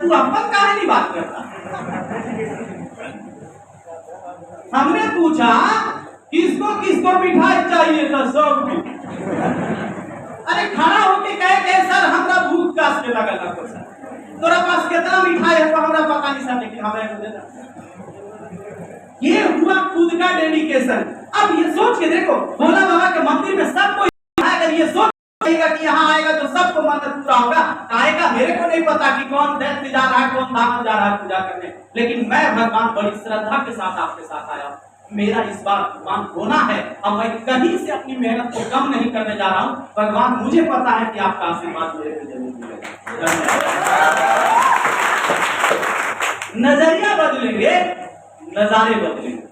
तू अपन काहे नहीं बात करता? हमने पूछा किसको किसको मिठाई चाहिए था, सब भी। अरे खड़ा होके कहे सर हमरा भूख प्यास के लगल है सर, तोरा पास कितना मिठाई है तो हमरा पता नहीं सर, लेकिन हमें दे दे। ये हुआ खुद का डेडिकेशन। अब ये सोच के देखो, भोला बाबा के मंदिर में सबको अगर ये सोच कि यहाँ आएगा तो सबको मन्नत पूरा होगा, आएगा। मेरे को नहीं पता कि कौन दैत जा रहा है, कौन धाम जा रहा है पूजा करने, लेकिन मैं भगवान बड़ी श्रद्धा के साथ आपके साथ आया। मेरा इस बार भगवान होना है और मैं कहीं से अपनी मेहनत को कम नहीं करने जा रहा हूँ। भगवान मुझे पता है कि आपका आशीर्वाद मेरे को जरूर मिलेगा। नजरिया बदलेंगे, नजारे बदलेंगे।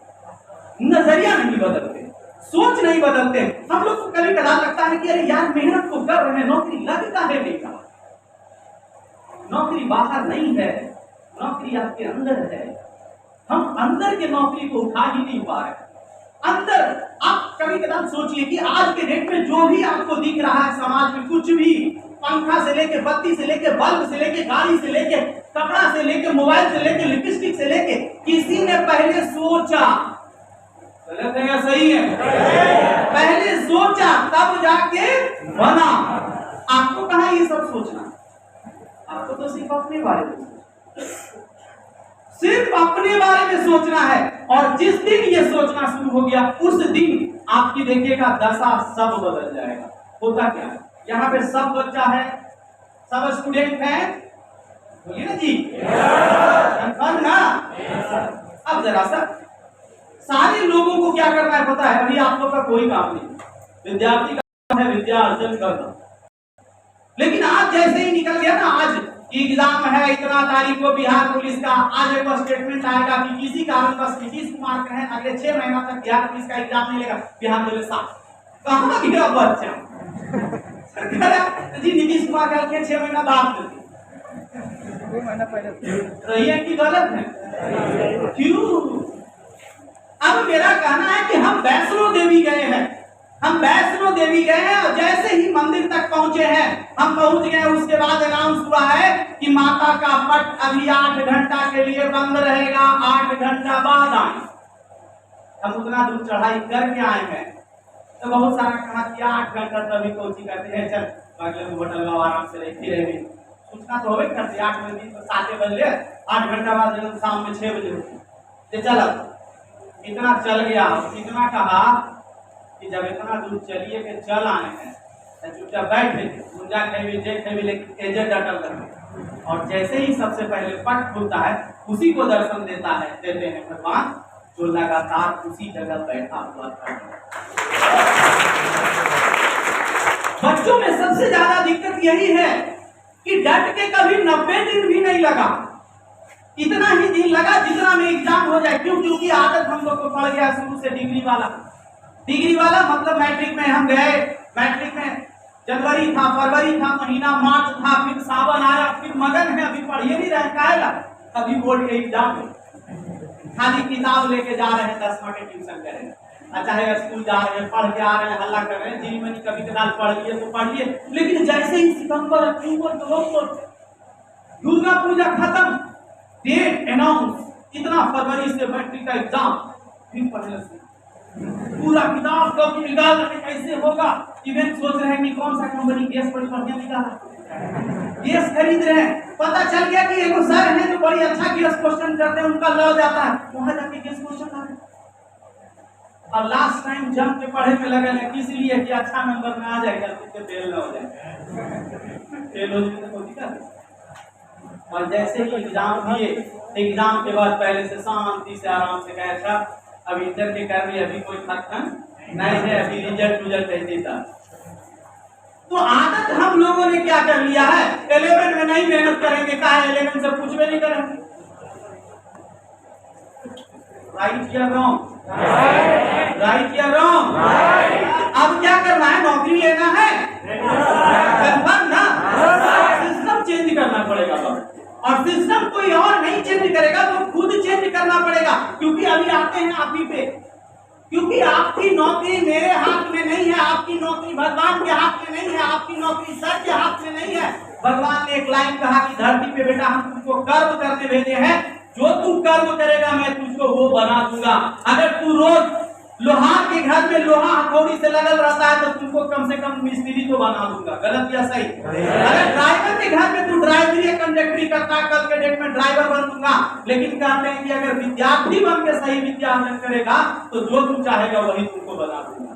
नजरिया नहीं बदलते, सोच नहीं बदलते। हम लोग को कभी कदार लगता है कि अरे यार मेहनत तो कर रहे हैं, नौकरी लगता है नहीं का। नौकरी बाहर नहीं है, नौकरी आपके अंदर है। हम अंदर के नौकरी को उठा ही नहीं पा रहे। अंदर आप कभी कदार सोचिए कि आज के डेट में जो भी आपको दिख रहा है समाज में, कुछ भी, पंखा से लेके, बत्ती से लेके, बल्ब से लेके, गाड़ी से लेके, कपड़ा से लेके, मोबाइल से लेके, लिपस्टिक से लेके, किसी ने पहले सोचा, गलत है या सही है? पहले सोचा तब जाके बना। आपको कहाँ ये सब सोचना? आपको तो सिर्फ अपने बारे में सिर्फ अपने बारे में सोचना है। और जिस दिन ये सोचना शुरू हो गया उस दिन आपकी देखिएगा दशा सब बदल जाएगा। होता क्या है, यहाँ पे सब बच्चा है, सब स्टूडेंट है, बोलिए ना जी, कंफर्म ना? अब जरा सा सारे लोगों को क्या करना है पता है? अभी आप लोग का कोई काम नहीं, विद्यार्थी का काम है विद्या अर्जन करना। लेकिन आज जैसे ही निकल गया ना, आज एग्जाम है इतना तारीख को बिहार पुलिस का, आज एक स्टेटमेंट आएगा कि किसी कारणवश नीतीश कुमार कहें अगले 6 महीना तक बिहार पुलिस का एग्जाम नहीं लेगा, बिहार पुलिस कहाँ गिरा बच्चा? जी नीतीश कुमार कह 6 महीना बाद में, 2 महीना पहले। सही है कि गलत है? क्यों? अब मेरा कहना है कि हम वैष्णो देवी गए हैं, हम वैष्णो देवी गए हैं और जैसे ही मंदिर तक पहुंचे हैं, हम पहुंच गए, उसके बाद अनाउंस हुआ है कि माता का पट अभी 8 घंटा के लिए बंद रहेगा, 8 घंटा बाद आए। हम उतना दूर चढ़ाई करके आए हैं तो बहुत सारा कहा कि 8 घंटा तभी कोचिंग करते हैं, चल अगले होटल में आराम से रहती रहेगी। सूचना तो होवे करते 8 बजे 7 बजे, 8 घंटा बाद शाम में 6 बजे होती। चल इतना चल गया, इतना कहा कि जब इतना दूर चलिए के चल आए हैं चुपचाप बैठ गए, मुंजा खेवी जे खेवी लेकिन एजेंट अटल कर। और जैसे ही सबसे पहले पट खुलता है उसी को दर्शन देते हैं भगवान, जो लगातार उसी जगह बैठा हुआ था। बच्चों में सबसे ज्यादा दिक्कत यही है कि डट के कभी 90 दिन भी नहीं लगा, इतना ही दिन लगा जितना में एग्जाम हो जाए। क्यों? क्योंकि आदत हम लोग को पड़ गया शुरू से डिग्री वाला मतलब मैट्रिक में हम गए, मैट्रिक में जनवरी था, फरवरी था, महीना मार्च था, फिर सावन आया, फिर मगन है, अभी पढ़िए नहीं रहे काहेला, अभी बोर्ड के एग्जाम में खाली किताब लेके जा रहे हैं, 10वां के ट्यूशन करें, चाहे स्कूल जा रहे हैं, पढ़ के आ रहे हैं, हल्ला कर रहे हैं, जिन में कभी कदार पढ़ लिए तो पढ़िए। लेकिन जैसे ही सितंबर, अक्टूबर, नवंबर, दुर्गा पूजा खत्म, डेट अनाउंस, इतना फरवरी से मैट्रिक का एग्जाम, फिर पढ़ने से पूरा किताब कब निकाल रहे, कैसे होगा। इवेंट सोच रहे हैं कि कौन सा कंपनी गैस बड़ी बढ़िया निकाला, गैस खरीद रहे हैं। पता चल गया कि एगो सर है जो बड़ी अच्छा गैस क्वेश्चन करते हैं, उनका लॉ जाता है, वहां जाके गैस क्वेश्चन आ रहे। और लास्ट टाइम जम के पढ़े में लगे हैं, किस लिए कि अच्छा नंबर में आ जाएगा, तो फेल ना हो जाए, फेल हो जाए तो दिक्कत है। और जैसे ही एग्जाम दिए, एग्जाम के बाद पहले से शांति से आराम से गए, अच्छा अब इंटर के कर लिए, अभी कोई खत्म नहीं है, अभी रिजल्ट ऐसे था। तो आदत हम लोगों ने क्या कर लिया है, 11 में नहीं मेहनत करेंगे, कहा 11 से कुछ भी नहीं करेंगे। राइट या रॉन्ग? राइट या रॉन्ग? अब क्या करना है, नौकरी लेना है, कंफर्म ना? सिस्टम चेंज करना पड़ेगा, और सिस्टम कोई और नहीं चेंज करेगा, तो खुद चेंज करना पड़ेगा। क्योंकि अभी आते हैं आप ही पे, क्योंकि आपकी नौकरी मेरे हाथ में नहीं है, आपकी नौकरी भगवान के हाथ में नहीं है, आपकी नौकरी सर के हाथ में नहीं है। भगवान ने एक लाइन कहा कि धरती पे बेटा हम तुमको कर्म करने भेजे हैं, जो तू कर्म करेगा मैं तुझको वो बना दूंगा। अगर तू रोज लोहार के घर में लोहा हथौड़ी से लगल रहता है तो तुमको कम से कम मिस्त्री तो बना दूंगा। गलत या सही? अगर ड्राइवर के घर में तू ड्राइवरी कंडक्टरी करता है, कल के डेट में ड्राइवर बन दूंगा। लेकिन कहते हैं कि अगर विद्यार्थी बन के सही विद्या अर्जन करेगा तो जो तू चाहेगा वही तुमको बना दूंगा।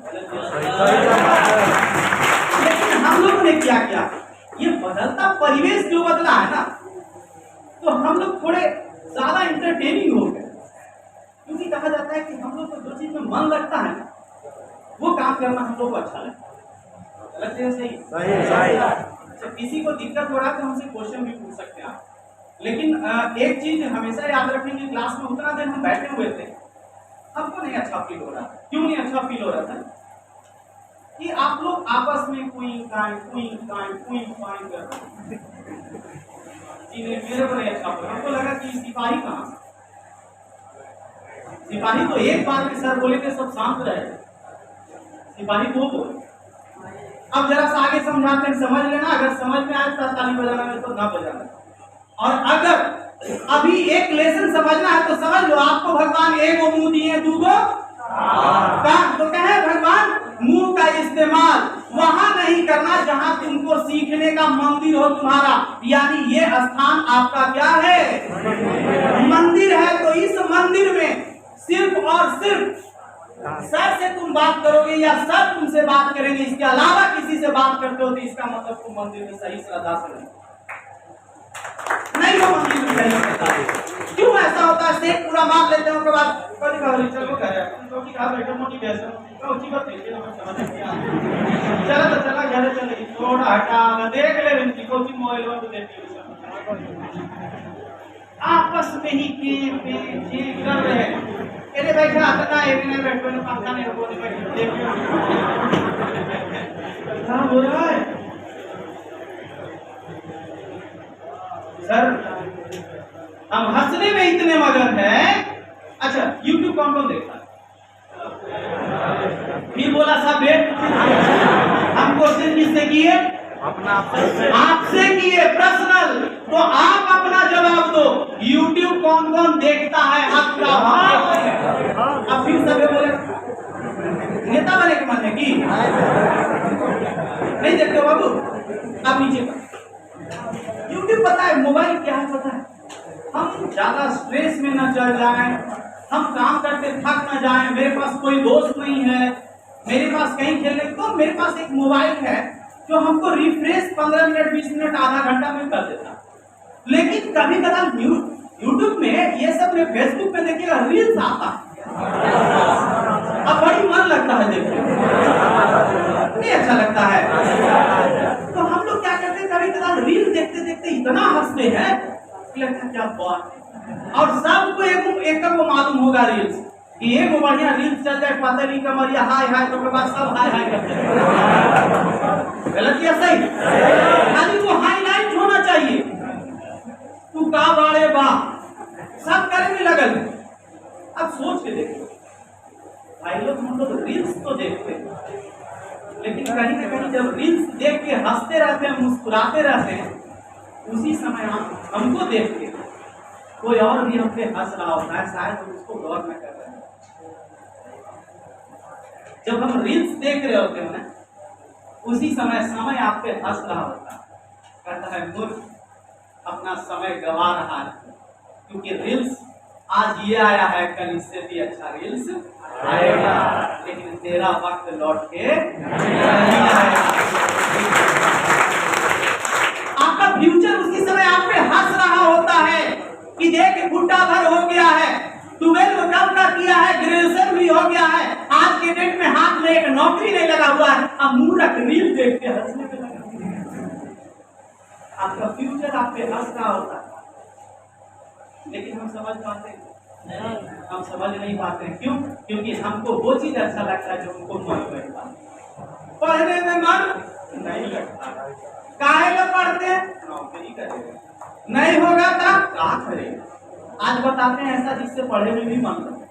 लेकिन हम लोगों ने क्या किया, ये बदलता परिवेश जो बदला है ना, तो हम लोग थोड़े ज्यादा इंटरटेनिंग हो गए। क्योंकि कहा जाता है कि हम लोग को जो चीज में मन लगता है वो काम करना हम लोग को अच्छा लगता है। सही सही। किसी को दिक्कत हो रहा है तो हमसे क्वेश्चन भी पूछ सकते हैं आप। लेकिन एक चीज हमेशा याद रखेंगे, क्लास में उतना देर हम बैठे हुए थे, हमको नहीं अच्छा फील हो रहा। क्यों नहीं अच्छा फील हो रहा था? कि आप लोग आपस में कुई काई कर रहे हैं। मेरे को नहीं अच्छा लगा। हमको लगा कि सिपाही कहाँ से? सिपाही तो एक बार में सर बोले थे सब शांत रहे, सिपाही दो बोले। अब जरा सा आगे समझाते हैं, समझ लेना। अगर समझ में आए तो ताली बजाना, नहीं तो ना बजाना। और अगर अभी एक लेसन समझना है तो समझ लो, आपको भगवान एक मुंह दिए, दूगो कान। तो कहे भगवान मुंह का इस्तेमाल वहां नहीं करना जहां तुमको सीखने का मंदिर हो तुम्हारा। यानी ये स्थान आपका क्या है? मंदिर है। तो इस मंदिर में सिर्फ और सिर्फ सर से तुम बात करोगे या सर तुमसे बात करेंगे, इसके अलावा किसी से बात करते हो तो इसका मतलब तुम मंदिर में सही श्रद्धा से नहीं हो। मंदिर में नहीं करता। क्यों ऐसा होता है? सेठ पूरा मार लेते हैं, उसके बाद चलो चला घर चले थोड़ा हटा देख ले कोची मोबाइल आपस में ही के कर रहे हैं। अरे बैठा आता है नहीं बैठो ना पंखा नहीं बोले बैठे क्या हो रहा है सर? हम हंसने में इतने मगन हैं। अच्छा, YouTube कौन देखता है? फिर बोला साहब हम क्वेश्चन किससे किए? आपसे किए पर्सनल। तो आप अपना जवाब दो। YouTube कौन देखता है? आपका अब फिर सब बोले नेता बने के मन है कि नहीं देखते हो बाबू? अब नीचे YouTube पता है, मोबाइल क्या है पता है? हम ज्यादा स्ट्रेस में न चल जाएं, हम काम करते थक न जाएं, मेरे पास कोई दोस्त नहीं है, मेरे पास कहीं खेलने, तो मेरे पास एक मोबाइल है जो हमको रिफ्रेश 15 मिनट 20 मिनट आधा घंटा में कर देता। लेकिन कभी कभी यूट्यूब में ये सब में, फेसबुक में देखिएगा रील्स आता है, अब बड़ी मन लगता है देखने, नहीं अच्छा लगता है। तो हम लोग क्या करते हैं, कभी कभी रील देखते देखते इतना हंसते हैं लगता है क्या बात है। और सबको एक को मालूम होगा रील्स कि एक बढ़िया रील्स चल जाए, पतली कमरिया हाय हाय तो के बाद सब हाय हाय करते हैं। गलत या सही? खाली वो हाईलाइट होना चाहिए। तू का बाड़े बा सब करने लगल। अब सोच के देखो भाई लोग, हम लोग रील्स तो देखते हैं, लेकिन कहीं ना कहीं जब रील्स देख के हंसते रहते हैं, मुस्कुराते रहते हैं, उसी समय हमको देख के कोई और भी हमसे हंस रहा होता है, शायद हम उसको गौर न कर रहे हैं। जब हम रील्स देख रहे होते हैं ना, उसी समय आप पे हंस रहा होता है, कहता है मूर्ख अपना समय गवा रहा है, क्योंकि रील्स आज ये आया है, कल इससे भी अच्छा रील्स आएगा, लेकिन तेरा वक्त लौट के नहीं आएगा। आपका फ्यूचर उसी समय आप पे हंस रहा होता है कि देख बुढ़ा भर हो गया है, 12 कब का किया है, ग्रेजुएशन भी हो गया है, आज के डेट में हाथ में एक नौकरी नहीं लगा हुआ है, अब मूर्ख रील देख के हंसने पे लगा। आपका फ्यूचर आप पे हंस रहा होता है, लेकिन हम समझ पाते हैं? हम समझ नहीं पाते हैं। क्यों? क्योंकि हमको वो चीज अच्छा लगता है जो हमको मन लगता है। पढ़ने में मन नहीं लगता, काहे में पढ़ते हैं? नौकरी करेंगे, नहीं होगा तब क्या करेंगे? आज बताते हैं ऐसा जिससे पढ़ने में भी मन लगेगा,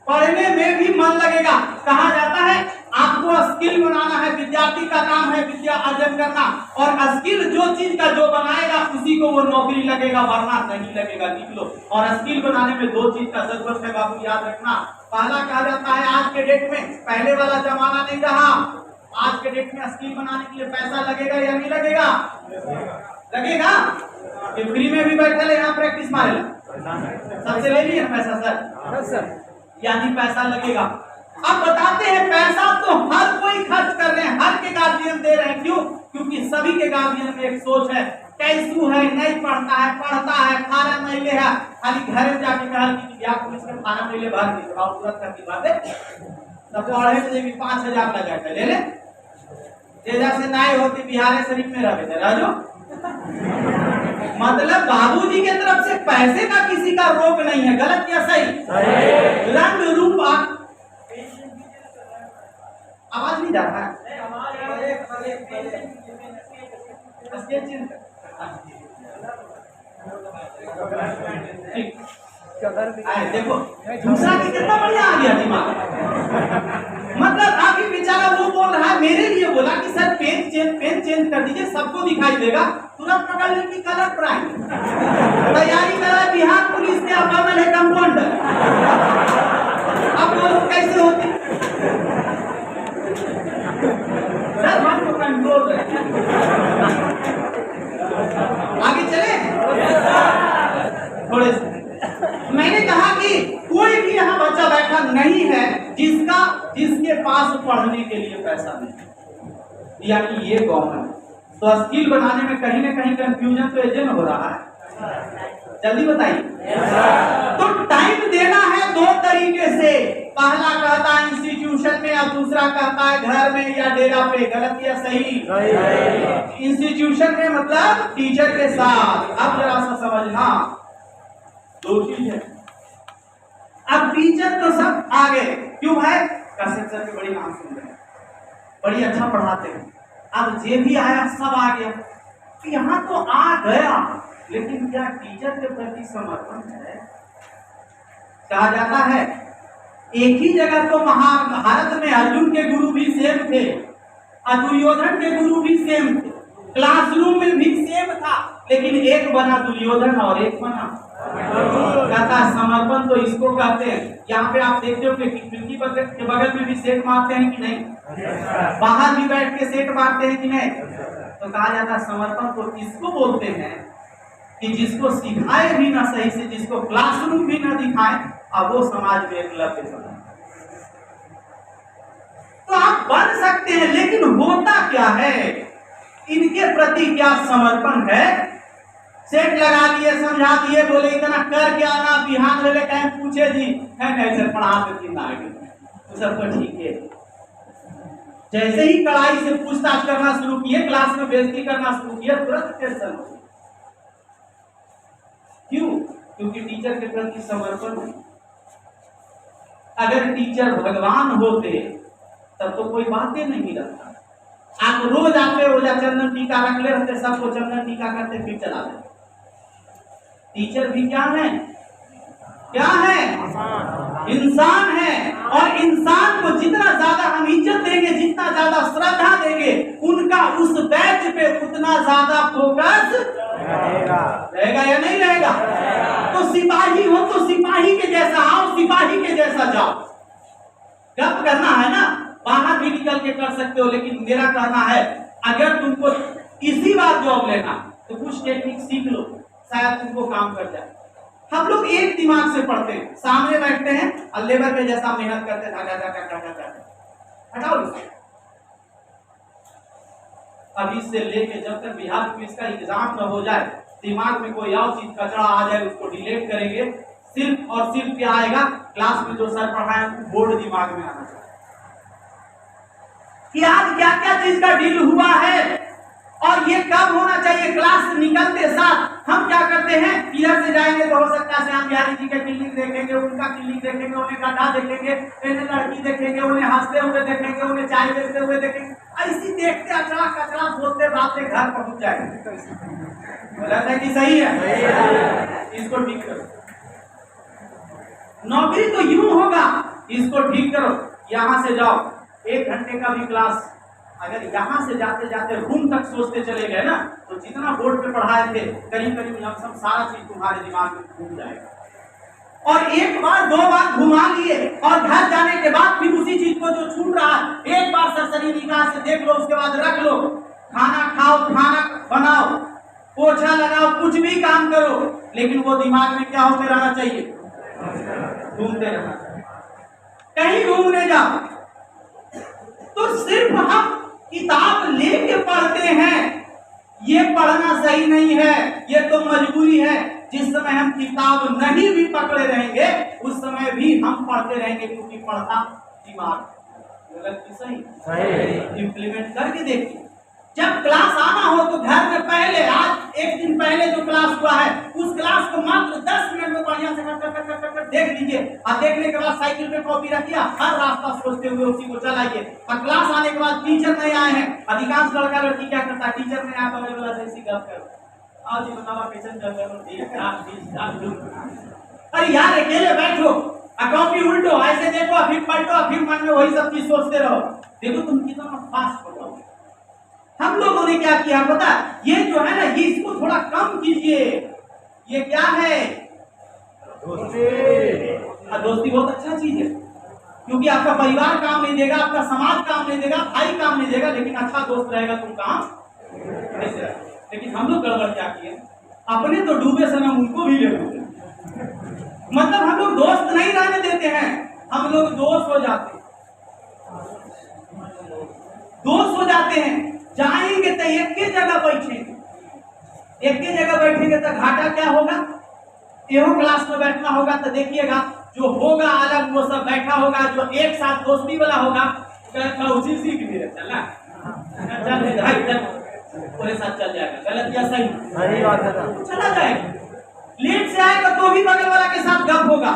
पढ़ने में भी मन लगेगा। कहा जाता है आप आपको स्किल बनाना है। विद्यार्थी का काम है विद्या अर्जन करना, और स्किल जो चीज का जो बनाएगा उसी को वो नौकरी लगेगा, वरना नहीं लगेगा। लिख लो। और स्किल बनाने में दो चीज का जरूरत है बाबू, याद रखना। पहला कहा जाता है आज के डेट में, पहले वाला जमाना नहीं रहा, आज के डेट में स्किल बनाने के लिए पैसा लगेगा या नहीं लगेगा? लगेगा। ये फ्री में भी बैठे यहाँ प्रैक्टिस मारेगा, सबसे ले लिया पैसा सर, यानी पैसा लगेगा। अब बताते हैं पैसा तो हर कोई खर्च कर रहे हैं, हर के गार्जियन दे रहे हैं। क्यों? क्योंकि सभी के गार्जियन में एक सोच है, कैसू है, नहीं पढ़ता है, पढ़ता है, खाना महीने है, खाली घर में जाके कहा कि या पुलिस में खाना महीने भर दी, तुरंत करती बात है, तब पढ़े तो भी 5,000 लगा के ले ले, से नहीं होती बिहार शरीफ में रहे राजो। मतलब बाबूजी के तरफ से पैसे का किसी का रोक नहीं है, गलत या सही? रंग रूप आवाज नहीं जाता है। देखो दूसरा की कितना बढ़िया आ गया दिमाग। मतलब अभी बेचारा वो बोल रहा है, मेरे लिए बोला कि सर पेन चेंज कर दीजिए, सबको दिखाई देगा, तुरंत पकड़ लें कि कलर प्राइम तैयारी करा बिहार पुलिस के, अब बनल है कंपाउंडर। अब वो कैसे होती सर, मन को कंट्रोल रहे। आगे चले थोड़े से। मैंने कहा कि कोई भी यहाँ बच्चा बैठा नहीं है जिसके पास पढ़ने के लिए पैसा नहीं, यानी ये गवर्नमेंट। तो स्किल बनाने में कहीं ना कहीं कंफ्यूजन तो एजेंट हो रहा है, जल्दी बताइए। तो टाइम देना है दो तरीके से, पहला कहता है इंस्टीट्यूशन में और दूसरा कहता है घर में या डेरा पे, गलत या सही? इंस्टीट्यूशन में मतलब टीचर के साथ। अब जरा सा समझना, दो चीज है। अब टीचर तो सब आ गए, क्यों भाई? कश्यप सर के बड़ी नाम सुन रहे हैं, बड़ी अच्छा पढ़ाते हैं। अब जे भी आया सब आ गया, तो यहाँ तो आ गया, लेकिन क्या टीचर के प्रति समर्पण है? कहा जाता है एक ही जगह तो महाभारत में अर्जुन के गुरु भी सेम थे और दुर्योधन के गुरु भी सेम थे, क्लासरूम में भी सेम था, लेकिन एक बना दुर्योधन और एक बना कहता समर्पण। तो इसको कहते हैं। यहाँ पे आप देखते हो कि खिड़की के बगल में भी सेट मारते हैं कि नहीं, बाहर भी बैठ के सेट मारते हैं कि नहीं। तो कहा जाता समर्पण तो इसको बोलते हैं कि जिसको सिखाए भी ना सही से, जिसको क्लासरूम भी ना दिखाए, अब वो समाज में एकलव्य बने। तो आप बन सकते हैं, लेकिन होता क्या है, इनके प्रति क्या समर्पण है? सेट लगा दिए, समझा दिए, बोले इतना कर के आना, बिहान ले कहीं पूछे जी है नहीं सर पढ़ा के कितना आगे, तो सब तो ठीक है। जैसे ही कड़ाई से पूछताछ करना शुरू किए, क्लास में बेइज्जती करना शुरू किया, तुरंत टेंशन। क्यों? क्योंकि टीचर के प्रति समर्पण नहीं। अगर टीचर भगवान होते तब तो कोई बातें नहीं रखता। आप रोज आते रोजा चंदन टीका रख ले रहते, सबको चंदन टीका करते फिर चला देते। टीचर भी क्या है? क्या है? इंसान है। और इंसान को जितना ज्यादा हम इज्जत देंगे, जितना ज्यादा श्रद्धा देंगे, उनका उस बैच पे उतना ज्यादा फोकस रहेगा या नहीं रहेगा? तो सिपाही हो तो सिपाही के जैसा आओ, सिपाही के जैसा जाओ। गप करना है ना, बाहर भी निकल के कर सकते हो, लेकिन मेरा कहना है अगर तुमको इसी बार जॉब लेना तो कुछ टेक्निक सीख लो, शायद तुमको काम कर जाए। हम लोग एक दिमाग से पढ़ते हैं, सामने बैठते हैं और लेबर पे जैसा मेहनत करते हटाओ इसे। अभी से लेके जब तक बिहार पुलिस का एग्जाम न हो जाए, दिमाग में कोई और चीज कचरा आ जाए उसको डिलीट करेंगे। सिर्फ और सिर्फ क्या आएगा, क्लास में जो सर पढ़ाए बोर्ड दिमाग में आना चाहिए कि आज क्या क्या चीज का डील हुआ है और ये कब होना चाहिए। क्लास से निकलते साथ हम क्या करते हैं, इधर से जाएंगे तो हो सकता है श्याम बिहारी जी के क्लिनिक देखेंगे, उनका क्लिनिक देखेंगे, उन्हें गड्ढा देखेंगे, उन्हें लड़की देखेंगे, उन्हें हंसते हुए देखेंगे, उन्हें चाय देते हुए देखेंगे। ऐसी देखते अचड़ा कचड़ा बोलते बातें घर पहुंच जाएंगे। लगता है कि सही है, इसको ठीक करो। नौकरी तो यूं होगा, इसको ठीक करो, यहां से जाओ, 1 घंटे का भी क्लास अगर यहाँ से जाते जाते रूम तक सोचते चले गए ना, तो जितना बोर्ड पे पढ़ाए थे करीब करीब लमसम सारा चीज तुम्हारे दिमाग में घूम जाएगा। और 1 बार 2 बार घुमा लिए और घर जाने के बाद फिर उसी चीज को जो छूट रहा है एक बार सरसरी निगाह से देख लो, उसके बाद रख लो। खाना खाओ, खाना बनाओ, पोछा लगाओ, कुछ भी काम करो, लेकिन वो दिमाग में क्या होते रहना चाहिए? घूमते रहना चाहिए। कहीं घूमने जाओ तो सिर्फ हम किताब लेके पढ़ते हैं, ये पढ़ना सही नहीं है, ये तो मजबूरी है। जिस समय हम किताब नहीं भी पकड़े रहेंगे उस समय भी हम पढ़ते रहेंगे, क्योंकि पढ़ता दिमाग। गलत की सही इंप्लीमेंट करके देखिए। जब क्लास आना हो तो घर में पहले, आज 1 दिन पहले जो क्लास हुआ है उस क्लास को मात्र 10 मिनट में बढ़िया से कर देख लीजिए। और देखने के बाद साइकिल पे कॉपी रखिए, हर रास्ता सोचते हुए उसी को चलाइए। और क्लास आने के बाद टीचर नहीं आए हैं, अधिकांश लड़का लड़की क्या करता है, टीचर नहीं आया तो अगले वाला ऐसी गप करो, आज ही बतावा किचन चल रहा। अरे यार अकेले बैठो, कॉपी उल्टो, ऐसे देखो, फिर पलटो, फिर मन में वही सब चीज सोचते रहो। देखो तुम कितना फास्ट पढ़ोगे। हम लोगों ने क्या किया पता, ये जो है ना, ये इसको थोड़ा कम कीजिए। ये क्या है? दोस्ती बहुत अच्छा चीज है, क्योंकि आपका परिवार काम नहीं देगा, आपका समाज काम नहीं देगा, भाई काम नहीं देगा, लेकिन अच्छा दोस्त रहेगा तुम काम ऐसे रहेगा। लेकिन हम लोग गड़बड़ क्या किए, अपने तो डूबे सनम उनको भी ले डूबे। मतलब हम लोग दोस्त नहीं रहने देते हैं, हम लोग दोस्त हो जाते हैं। जाएंगे तो एक के जगह बैठेंगे, एक के जगह बैठेंगे तो घाटा क्या होगा? एहो क्लास में बैठना होगा तो देखिएगा जो होगा अलग वो सब बैठा होगा, जो एक साथ दोस्ती वाला होगा उसी सीख भी चला पूरे साथ चल जाएगा। गलत या सही? सही बात है, चला जाएगा। लेट से आएगा तो भी बगल वाला के साथ गप होगा।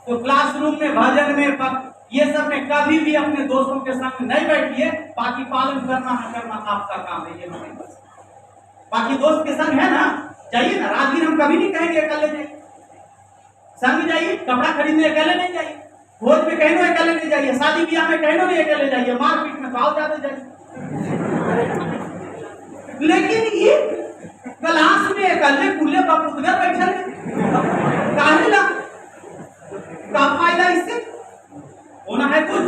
तो क्लासरूम में, भजन में, ये सब में कभी भी अपने दोस्तों के संग नहीं बैठिए। बाकी पालन करना है करना आपका काम है, ये नहीं बस। बाकी दोस्त के संग है ना, जाइए ना। राजगीर हम कभी नहीं कहेंगे अकेले जाइए, संग जाइए। कपड़ा खरीदने अकेले नहीं जाइए, भोज में कहनो अकेले नहीं जाइए, शादी ब्याह में कहनो नहीं अकेले जाइए, मारपीट में तो जाते जाइए। लेकिन ये क्लास में अकेले कुल्ले पर बैठे का फायदा इससे होना है कुछ?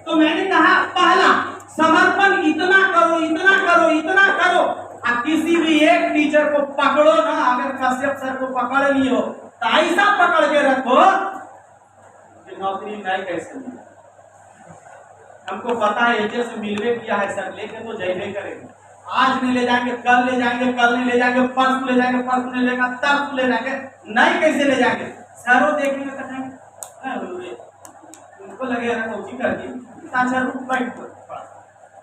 तो मैंने कहा पहला समर्पण इतना करो, इतना करो, इतना करो। और किसी भी एक टीचर को पकड़ो ना, अगर कश्यप सर को पकड़ लियो तो ऐसा पकड़ के रखो कि नौकरी नहीं कैसे मिले। हमको पता है एजे से मिलवे किया है सर, लेके तो जैबे करेंगे। आज नहीं ले जाएंगे, कल ले जाएंगे, कल नहीं ले जाएंगे, परसों ले जाएंगे, परसों नहीं लेगा, तरसों ले जाएंगे, नहीं कैसे ले जाएंगे? सरों देखेंगे तो कहेंगे उनको लगेगा कोचिंग कर दी,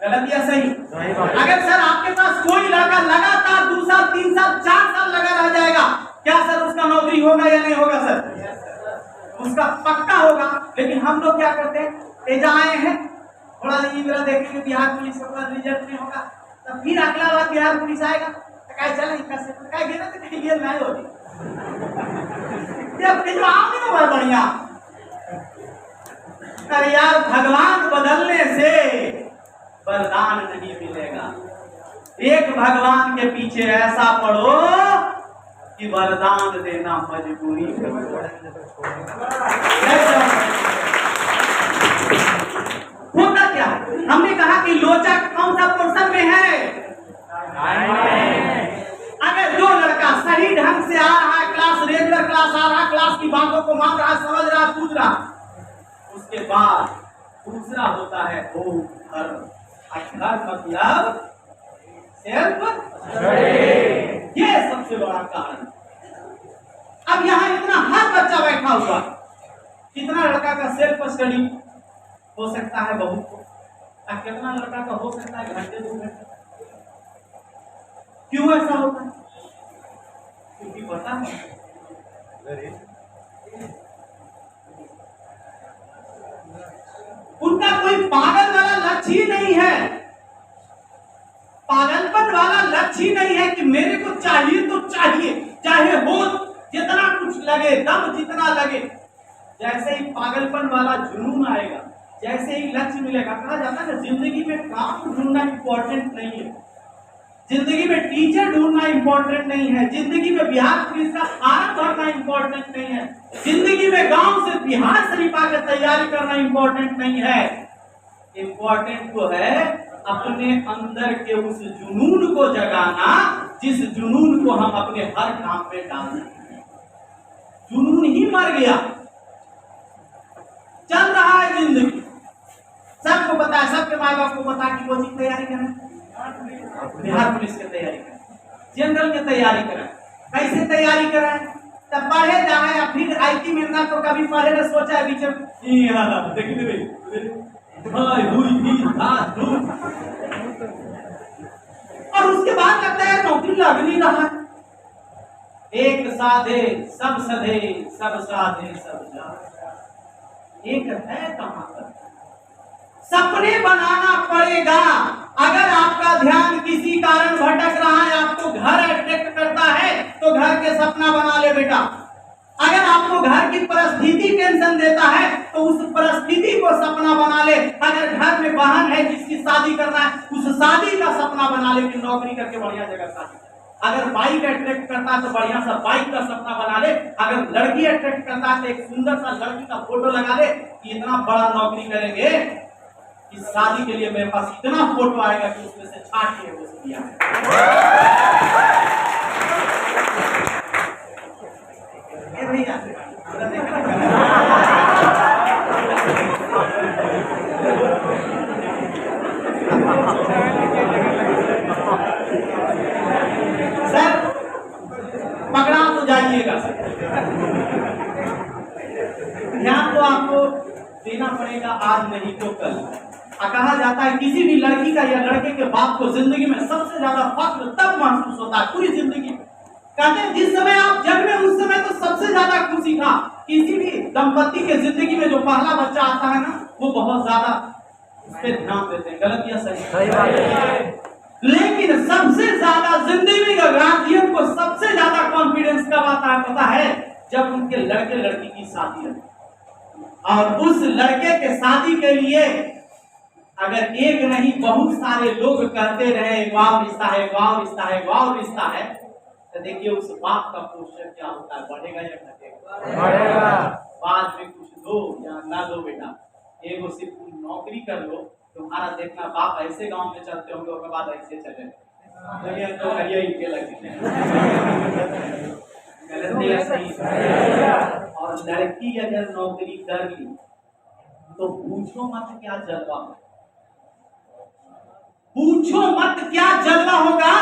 गलत या सही? अगर सर आपके पास कोई लड़का लगातार 2 साल 3 साल 4 साल लगा रह जाएगा, क्या सर उसका नौकरी होगा या नहीं होगा? सर उसका पक्का होगा। लेकिन हम लोग क्या करते हैं, तेजा आए हैं, थोड़ा सा देखेंगे बिहार पुलिस का रिजल्ट नहीं होगा, तो फिर अगला बार बिहार पुलिस आएगा तो कहे चले कहे गिरा तो कहीं गेल नहीं होगी, नहीं होगा बढ़िया। अरे यार भगवान बदलने से वरदान नहीं मिलेगा, एक भगवान के पीछे ऐसा पड़ो कि वरदान देना मजबूरी होता क्या? हमने कहा कि लोचक कौन सा पोर्शन में है? अगर जो लड़का सही ढंग से आ रहा है, क्लास रेगुलर क्लास आ रहा है, क्लास की बातों को मान रहा है, समझ रहा है, पूछ रहा, उसके बाद दूसरा होता है ओम धर्म। मतलब सेल्फ, ये सबसे बड़ा कारण। अब यहाँ इतना हर बच्चा बैठा हुआ, कितना लड़का का सेल्फ स्टडी हो सकता है बहुत को, और कितना लड़का का हो सकता है घंटे 2 घंटे। क्यों ऐसा होता है? क्योंकि पता है उनका कोई पागल वाला लक्ष्य ही नहीं है, पागलपन वाला लक्ष्य ही नहीं है कि मेरे को चाहिए तो चाहिए, चाहे हो जितना कुछ लगे, दम जितना लगे। जैसे ही पागलपन वाला जुनून आएगा, जैसे ही लक्ष्य मिलेगा, कहा जाता है ना जिंदगी में काम ढूंढना इंपॉर्टेंट नहीं है, जिंदगी में टीचर ढूंढना इंपॉर्टेंट नहीं है, जिंदगी में बिहार पुलिस का फॉर्म भरना इंपॉर्टेंट नहीं है, जिंदगी में गांव से बिहार शरीफ आकर तैयारी करना इंपॉर्टेंट नहीं है। इंपॉर्टेंट तो है अपने अंदर के उस जुनून को जगाना, जिस जुनून को हम अपने हर काम में डाल देते हैं। जुनून ही मर गया, चल रहा है जिंदगी, सबको पता है, सबके माँ बाप को पता कि वो चीज तैयारी करें, बिहार पुलिस की तैयारी करें, जनरल की तैयारी करें। कैसे तैयारी करें? तब पढ़े जाए या फिर आईटी मिलना तो कभी पढ़े न सोचा है बीच और उसके बाद लगता है नौकरी लग नहीं रहा। एक साधे सब सधे, सब साधे सब जाधे, एक है कहां पर? सपने बनाना पड़ेगा। अगर आपका ध्यान किसी कारण भटक रहा है, आपको घर अट्रैक्ट करता है तो घर के सपना बना ले बेटा। अगर आपको घर की परिस्थिति टेंशन देता है तो उस परिस्थिति को सपना बना ले। अगर घर में बहन है जिसकी शादी करना है, उस शादी का सपना बना ले कि नौकरी करके बढ़िया जगह शादी। अगर बाइक अट्रैक्ट करता है तो बढ़िया सा बाइक का सपना बना ले। अगर लड़की अट्रैक्ट करता है तो एक सुंदर सा लड़की का फोटो लगा ले कि इतना बड़ा नौकरी करेंगे, इस शादी के लिए मेरे पास इतना फोटो आएगा कि उसमें से छाट के वो दिया सर, पकड़ा तो जाइएगा सर, ध्यान तो आपको देना पड़ेगा, आज नहीं तो कल। कहा जाता है किसी भी लड़की का या लड़के के बाप को जिंदगी में सबसे ज्यादा फख्र तब महसूस होता है पूरी जिंदगी में। कहते हैं जिस समय आप जन्मे उस समय तो सबसे ज्यादा खुशी था। किसी भी दंपति के जिंदगी में जो पहला बच्चा आता है ना, वो बहुत ज्यादा उस पर ध्यान देते हैं। गलत या सही? सही बात है। लेकिन सबसे ज्यादा जिंदगी का गार्जियन को सबसे ज्यादा कॉन्फिडेंस कब आता है पता है? जब उनके लड़के लड़की की शादी है और उस लड़के के शादी के लिए अगर एक नहीं बहुत सारे लोग कहते रहे वाव रिश्ता है, वाव रिश्ता है, वाव रिश्ता है, तो देखिए उस बाप का पोस्टर क्या होता है, बढ़ेगा या घटेगा? बढ़ेगा। बाद में कुछ दो या ना दो बेटा, एगो सिर्फ तुम नौकरी कर लो, तुम्हारा देखना बाप ऐसे गांव में चलते होंगे उसके बाद ऐसे चले तो इनके लगे। और लड़की अगर नौकरी कर ली तो पूछो मत क्या जलवा, पूछो मत क्या जलवा होगा।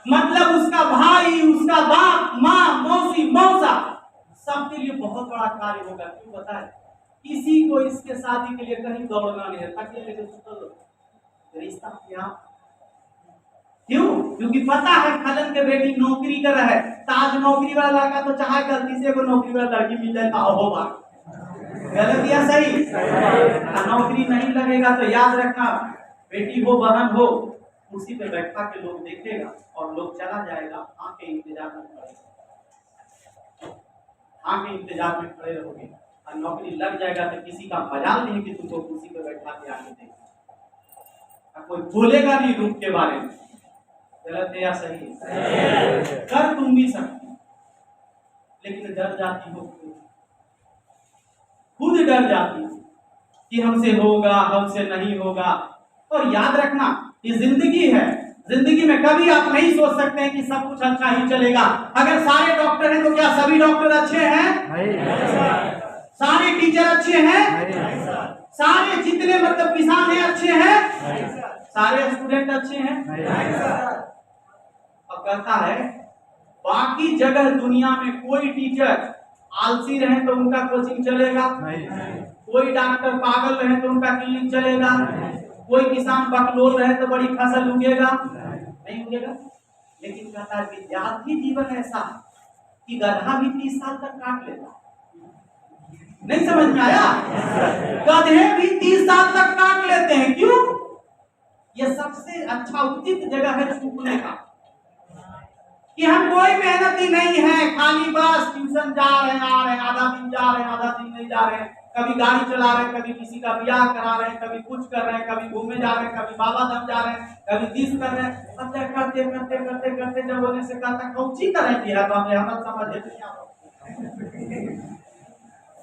मतलब उसका भाई, उसका बाप, माँ, मौसी, मौसा सबके लिए बहुत बड़ा कार्य होगा। क्यों पता है? किसी को इसके शादी के लिए कहीं दौड़ना नहीं है, तकिए लेके सुतो रिश्ता क्या? क्यों? क्योंकि पता है खलन के बेटी नौकरी कर रहा है, ताज नौकरी वाला लड़का तो चाहे गलती से कोई नौकरी वाला लड़की मिल जाए हो बात। गलत या सही? नौकरी नहीं लगेगा तो याद रखना, बेटी हो बहन हो, उसी पे बैठा के लोग देखेगा और लोग चला जाएगा। आके इंतजार में खड़े, आके इंतजार में खड़े रहोगे और नौकरी लग जाएगा तो किसी का मजाल नहीं कि तुमको कुर्सी पे बैठा के आगे देखेगा, कोई बोलेगा नहीं रूप के बारे में। गलत है या सही? कर तुम भी सकती, लेकिन डर जाती हो, खुद डर जाती कि हमसे होगा, हमसे नहीं होगा। और याद रखना ये जिंदगी है, जिंदगी में कभी आप नहीं सोच सकते हैं कि सब कुछ अच्छा ही चलेगा। अगर सारे डॉक्टर हैं तो क्या सभी डॉक्टर अच्छे हैं? सारे टीचर अच्छे हैं? सारे जितने मतलब किसान हैं अच्छे हैं? सारे स्टूडेंट अच्छे हैं? अब कहता है बाकी जगह दुनिया में कोई टीचर आलसी रहे तो उनका कोचिंग चलेगा, कोई डॉक्टर पागल रहे तो उनका क्लिनिक चलेगा, कोई किसान बकलोल रहे तो बड़ी फसल उगेगा, नहीं उगेगा। लेकिन कहता है विद्यार्थी जीवन ऐसा कि गधा भी 30 साल तक काट लेता। नहीं समझ में आया? गधे भी 30 साल तक काट लेते हैं। क्यों? यह सबसे अच्छा उचित जगह है छूटने का, कि हम कोई मेहनती नहीं है, खाली बस ट्यूशन जा रहे हैं, आ रहे हैं, आधा दिन जा रहे हैं, आधा दिन नहीं जा रहे हैं, कभी गाड़ी चला रहे हैं, कभी किसी का ब्याह करा रहे हैं, कभी कुछ कर रहे हैं, कभी घूमने जा रहे हैं, कभी बाबा धाम जा रहे हैं, कभी दिस कर रहे हैं। करते करते करते करते करते जब होने से कहता कौची करें कि है बाप रे हमें समझ नहीं आता।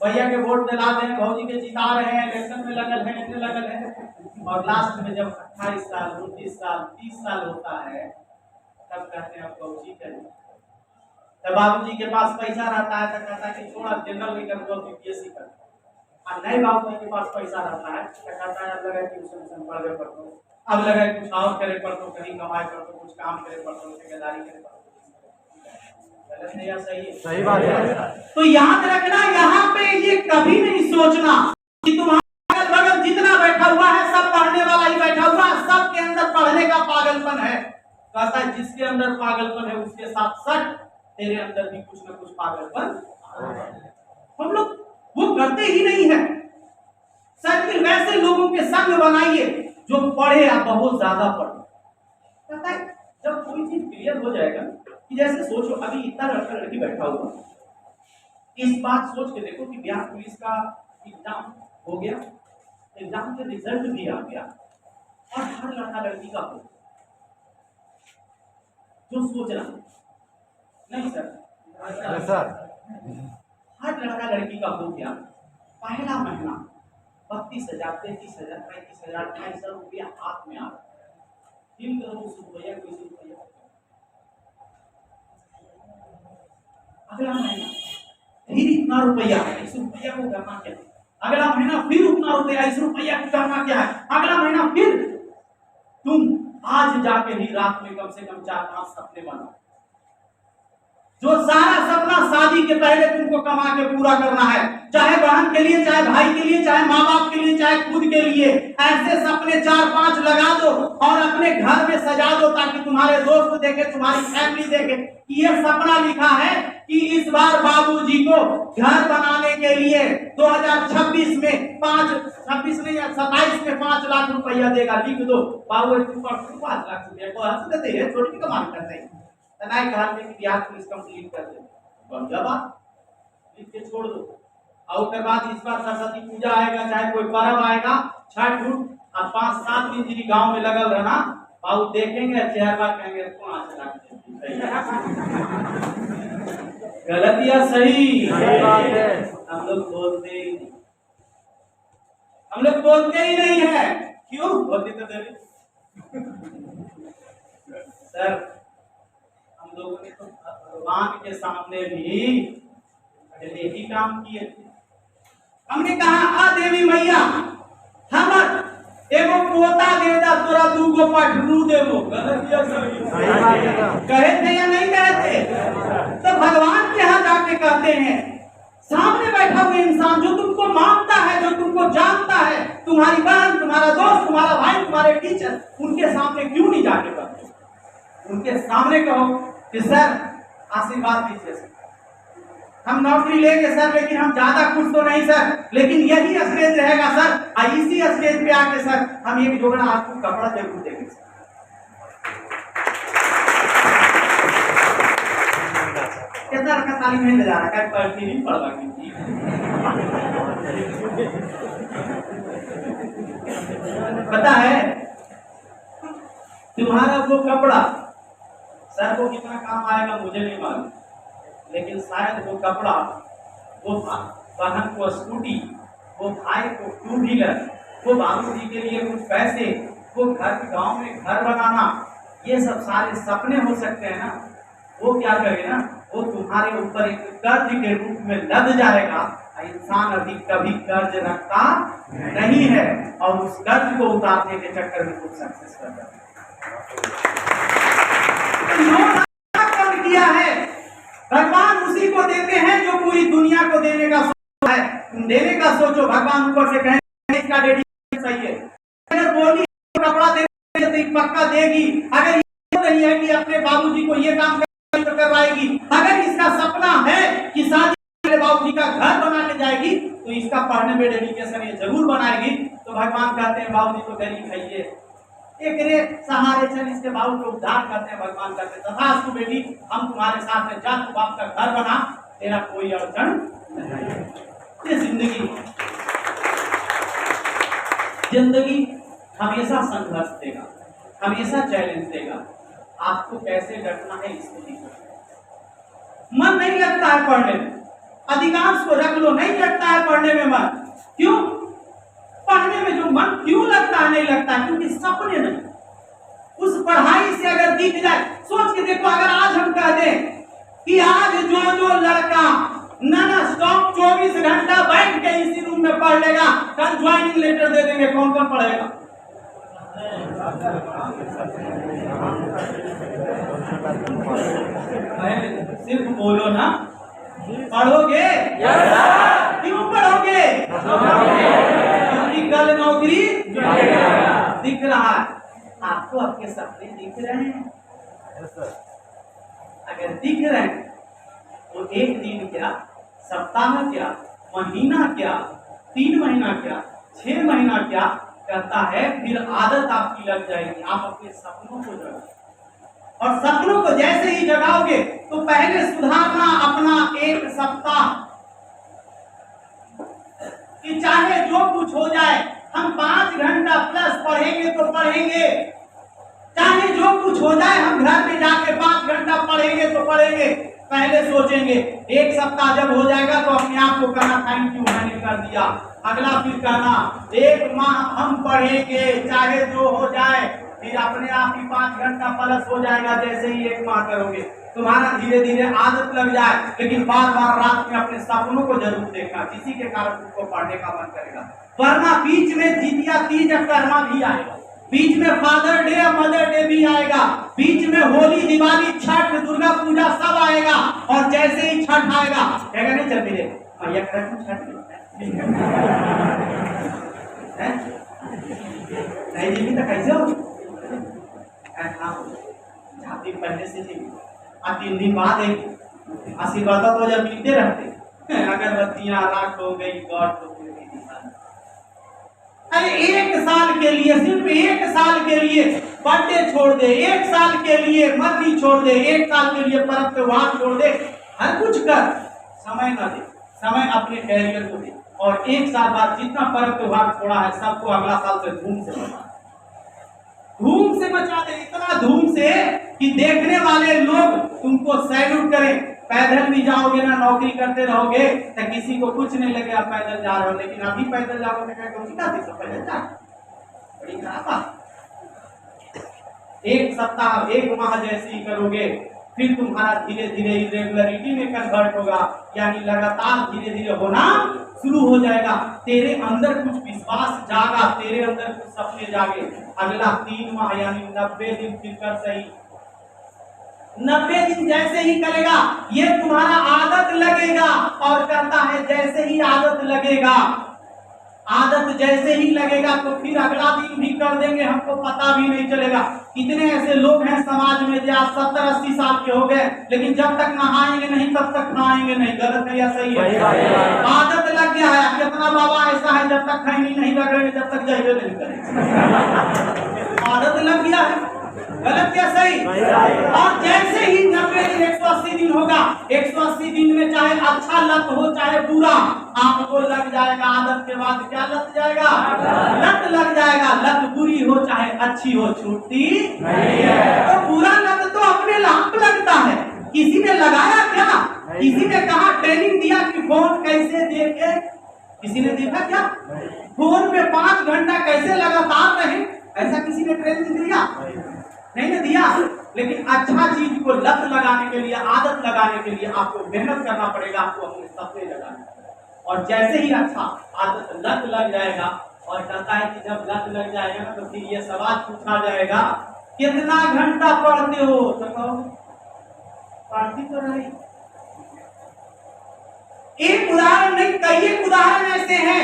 भैया के वोट दिला दें, भौजी के जिता रहे हैं, इलेक्शन में लगल है, इतने लगल है, और लास्ट में जब 28 साल 29 साल 30 साल होता है तब कहते हैं अब कौची करें। तब बाबूजी के पास पैसा रहता है तो कहता है कि छोड़ा जनरल लेकर को बीपीएससी कर, और नए बाबूजी के पास पैसा रहता है तो कहता है अब लगा ट्यूशन पढ़े पढ़ो, अब लगा कुछ और करे पढ़ो, कहीं कमाए पढ़ो, कुछ काम करे पढ़ो, ठेकेदारी करे पढ़ो। गलत है या सही है? सही बात है। तो याद रखना यहाँ पे ये कभी नहीं सोचना कि तुम्हारे अगल बगल जितना बैठा हुआ है सब पढ़ने वाला ही बैठा हुआ है, सबके अंदर पढ़ने का पागलपन है। कहता है जिसके अंदर पागलपन है उसके साथ साथ तेरे अंदर भी कुछ ना कुछ पागलपन। हम लोग वो करते ही नहीं है। सर्किल वैसे लोगों के संग बनाइए जो पढ़े या बहुत ज्यादा पढ़े। कहता है जब कोई चीज क्लियर हो जाएगा कि जैसे सोचो अभी इतना लड़का लड़की बैठा हुआ, इस बात सोच के देखो कि बिहार पुलिस का एग्जाम हो गया, एग्जाम के रिजल्ट भी आ गया और हर लड़का लड़की का हो, जो सोच रहा नहीं सर हर लड़का लड़की का हो गया, पहला महीना 32,000 33,000 35,000 2,500 रुपया हाथ में आ रहा, 3 करोड़ रुपया अगला महीना फिर इतना रुपया है, इस रुपया को करना क्या है, अगला महीना फिर उतना रुपया, इस रुपया को करना क्या है, अगला महीना फिर तुम आज जाके ही रात में कम से कम 4-5 सपने बनाओ, जो सारा सपना शादी के पहले तुमको कमा के पूरा करना है, चाहे बहन के लिए, चाहे भाई के लिए, चाहे माँ बाप के लिए, चाहे खुद के लिए। ऐसे सपने 4-5 लगा दो और अपने घर में सजा दो ताकि तुम्हारे दोस्त देखे, तुम्हारी फैमिली देखे कि ये सपना लिखा है कि इस बार बाबूजी को घर बनाने के लिए 2026 में 27 में 5 लाख रुपया देगा, लिख दो बाबू 5 लाख रुपया को हंस देते हैं, छोटी कमाल करते हैं, नहीं कहा कि बिहार पुलिस कंप्लीट कर दे, जब लिख के छोड़ दो। और उसके बाद इस बार सरस्वती पूजा आएगा, चाहे कोई पर्व आएगा, छठ उठ, और 5-7 दिन जी गांव में लगल रहना, और देखेंगे चेहरा कहेंगे 5 लाख। गलत या सही? हम लोग बोलते ही नहीं, हम लोग बोलते ही नहीं है। क्यों बोलते तो देवी सर, हम लोगों ने तो भगवान के सामने भी यही काम किए थे। हमने कहा आ देवी मैया हमर एगो पोता दे दा, तोरा 2 गो पठरू देबो। गलत या सही? कहे थे या नहीं कहे थे? तो भगवान के यहाँ जाके कहते हैं, सामने बैठा हुआ इंसान जो तुमको मानता है, जो तुमको जानता है, तुम्हारी बहन, तुम्हारा दोस्त, तुम्हारा भाई, तुम्हारे टीचर, उनके सामने क्यों नहीं जाके कहते? उनके सामने कहो कि सर आशीर्वाद दीजिए सर, हम नौकरी लेंगे सर, लेकिन हम ज्यादा खुश तो नहीं सर, लेकिन यही स्टेज रहेगा सर, और इसी स्टेज पे आके सर हम एक जोड़ा आपको कपड़ा जरूर देंगे सर। कितना रखा ताली नहीं जा रहा, पढ़ती नहीं पढ़वा पता है तुम्हारा वो कपड़ा सर को कितना काम आएगा मुझे नहीं मालूम, लेकिन शायद वो कपड़ा, वो बहन को स्कूटी, वो भाई को 2 व्हीलर, वो बाबूजी के लिए कुछ पैसे, वो घर गांव में घर बनाना, ये सब सारे सपने हो सकते हैं ना। वो क्या करे ना, वो तुम्हारे ऊपर एक कर्ज के रूप में लद जाएगा। इंसान अभी कभी कर्ज रखता नहीं है और उस कर्ज को उतारने के चक्कर में कुछ सक्सेस कर जाता है। किया है भगवान उसी को देते हैं जो पूरी दुनिया को देने का सोच है। तुम देने का सोचो, भगवान ऊपर से कहें इसका डेडिकेशन सही है, अगर बोली कपड़ा देगी तो पक्का देगी, अगर ये नहीं है कि अपने बाबूजी को ये काम करवाएगी, अगर इसका सपना है कि शादी मेरे बाबूजी का घर बना के जाएगी तो इसका पढ़ने में डेडिकेशन ये जरूर बनाएगी। तो भगवान कहते हैं बाबूजी को गरीब है ये एक रे सहारे चल, इसके बाबू को उद्धार करते हैं। भगवान कहते हैं तथास्तु बेटी, हम तुम्हारे साथ हैं, जा तू बाप का घर बना, तेरा कोई अड़चन ये जिंदगी हमेशा संघर्ष देगा, हमेशा चैलेंज देगा। आपको कैसे डटना है इसको सीखो। मन नहीं लगता है पढ़ने में, अधिकांश को रख लो, नहीं लगता है पढ़ने में मन। क्यों? पढ़ने में जो मन क्यों लगता है नहीं लगता है? क्योंकि सपने नहीं। उस पढ़ाई से अगर दिख जाए, सोच के देखो, अगर आज हम कह दें कि आज जो लड़का ना स्टॉप 24 घंटा बैठ के इसी रूम में पढ़ लेगा, कल ज्वाइनिंग लेटर दे देंगे, कौन कौन पढ़ेगा? सिर्फ बोलो ना, पढ़ोगे? क्यों पढ़ोगे? क्योंकि कल नौकरी दिख रहा है आपको, आपके सपने दिख रहे हैं। अगर दिख रहे हैं तो एक दिन क्या, सप्ताह क्या, महीना क्या, 3 महीना क्या, 6 महीना क्या करता है, फिर आदत आपकी लग जाएगी। आप अपने सपनों को जगाओ, और सपनों को जैसे ही जगाओगे तो पहले सुधारना अपना 1 सप्ताह, कि चाहे जो कुछ हो जाए हम 5 घंटा प्लस पढ़ेंगे तो पढ़ेंगे, चाहे जो कुछ हो जाए हम घर में जाके 5 घंटा पढ़ेंगे तो पढ़ेंगे। पहले सोचेंगे, 1 सप्ताह जब हो जाएगा तो अपने आप को कहना थैंक यू मैंने कर दिया। अगला फिर कहना 1 माह हम पढ़ेंगे चाहे जो हो जाए, फिर अपने आप ही 5 घंटा प्लस हो जाएगा। जैसे ही 1 माह करोगे तुम्हारा धीरे धीरे आदत लग जाए। लेकिन बार बार रात में अपने सपनों को जरूर देखना, किसी के कारण तुमको पढ़ने का मन करेगा। वरना बीच में जितिया तीज कर्मा भी आएगा, बीच में फादर डे मदर डे भी आएगा, बीच में होली दिवाली छठ दुर्गा पूजा सब आएगा। और जैसे ही छठ आएगा कहेगा नहीं चल मेरे भैया छठ नहीं जी तो कैसे हो, दिन पहले से जी 3 दिन बाद एक आशीर्वाद तो जब मिलते रहते, अगरबत्तियां राख हो गई, गॉड हो गई। अरे 1 साल के लिए, सिर्फ 1 साल के लिए बर्थडे छोड़ दे, 1 साल के लिए मरनी छोड़ दे, 1 साल के लिए पर्व त्योहार छोड़ दे, हर कुछ कर, समय न दे, समय अपने कैरियर को दे। और 1 साल बाद जितना पर्व त्योहार छोड़ा है सबको अगला साल से धूम से मचा दे, इतना धूम से कि देखने वाले लोग तुमको सैल्यूट करें। पैदल भी जाओगे ना, नौकरी करते रहोगे तो किसी को कुछ नहीं लगेगा पैदल जा रहे हो, लेकिन अभी पैदल जाओगे तो पैदल जा, बड़ी खराब बात। 1 सप्ताह 1 माह जैसे ही करोगे फिर तुम्हारा धीरे धीरे इरेगुलरिटी में कन्वर्ट होगा, यानी लगातार धीरे धीरे होना शुरू हो जाएगा। तेरे अंदर कुछ विश्वास जागा, तेरे अंदर कुछ सपने जागे। अगला 3 माह यानी 90 दिन फिर कर सही, 90 दिन जैसे ही करेगा ये तुम्हारा आदत लगेगा। और कहता है जैसे ही आदत लगेगा, आदत जैसे ही लगेगा तो फिर अगला दिन भी कर देंगे, हमको पता भी नहीं चलेगा। कितने ऐसे लोग हैं समाज में जो आज 70-80 साल के हो गए, लेकिन जब तक नहाएंगे नहीं तब तक खाएंगे नहीं। गलत है या सही है? आदत लग गया है। कितना बाबा ऐसा है जब तक खैनी नहीं लगेंगे जब तक जाइए नहीं करेंगे, आदत लग गया है। गलत या सही? और जैसे ही 90 दिन 180 दिन होगा, 180 दिन में चाहे अच्छा लत हो चाहे बुरा, आपको लग जाएगा। आदत के बाद क्या लग जाएगा? लत लग जाएगा। लत बुरी हो चाहे अच्छी हो छूटती नहीं है। तो बुरा लत तो अपने लाभ लगता है, किसी ने लगाया क्या? किसी ने कहा ट्रेनिंग दिया कि फोन कैसे देखे? किसी ने देखा क्या? फोन पे 5 घंटा कैसे लगातार रहे, ऐसा किसी ने ट्रेनिंग दिया? नहीं ना दिया। लेकिन अच्छा चीज को लत लगाने के लिए, आदत लगाने के लिए आपको मेहनत करना पड़ेगा, आपको अपने सपने लगाने। और जैसे ही अच्छा आदत लत लग जाएगा, और कहता है कि जब लत लग जाएगा ना तो फिर ये सवाल पूछा जाएगा कितना घंटा पढ़ते हो, तो कहो पढ़ती तो रही। एक उदाहरण नहीं, कई उदाहरण ऐसे हैं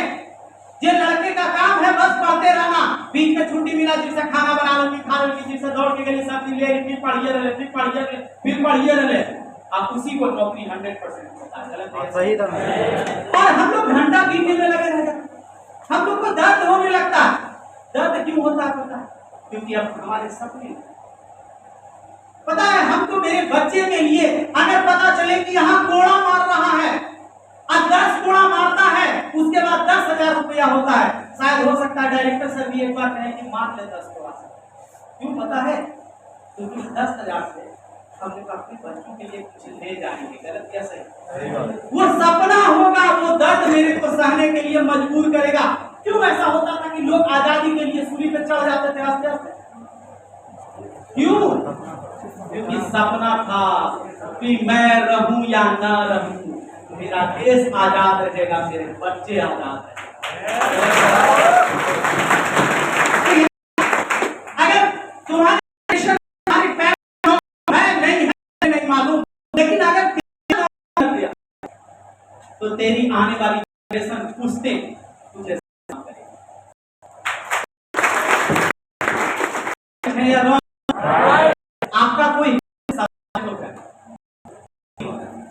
जो लड़के का काम है बस पढ़ते रहना, बीच में छुट्टी मिला जिससे खाना बना लो, खा लो, जिससे दौड़ के गली सब्जी ले, फिर पढ़िए रहे, फिर पढ़िए रहे। आप उसी को नौकरी 100% होता है। गलत है? सही था। और हम लोग घंटा गिनने में लगे रह जाते, हम लोग को दर्द होने लगता है। दर्द क्यों होता है? क्योंकि अब हमारे सपने, पता है हमको मेरे बच्चे के लिए अगर पता चले कि यहाँ कोड़ा मार रहा है और 10 रुपया होता है, शायद हो सकता है डायरेक्टर सर भी एक बार कहें कि मान ले 10 को। क्यों पता है? क्योंकि 10,000 से हम लोग अपने बच्चों के लिए कुछ ले जाएंगे। गलत क्या सही? वो सपना होगा, वो दर्द मेरे को सहने के लिए मजबूर करेगा। क्यों ऐसा होता था कि लोग आजादी के लिए सूली पे चढ़ जाते थे आस्ते आस्ते? क्यों? क्योंकि सपना था कि मैं रहूं या ना रहूं, मेरा देश आजाद रहेगा, मेरे बच्चे आजाद रहेंगे। अगर तुम्हारी नहीं मालूम, लेकिन अगर तो तेरी आने वाली जनरेशन पूछते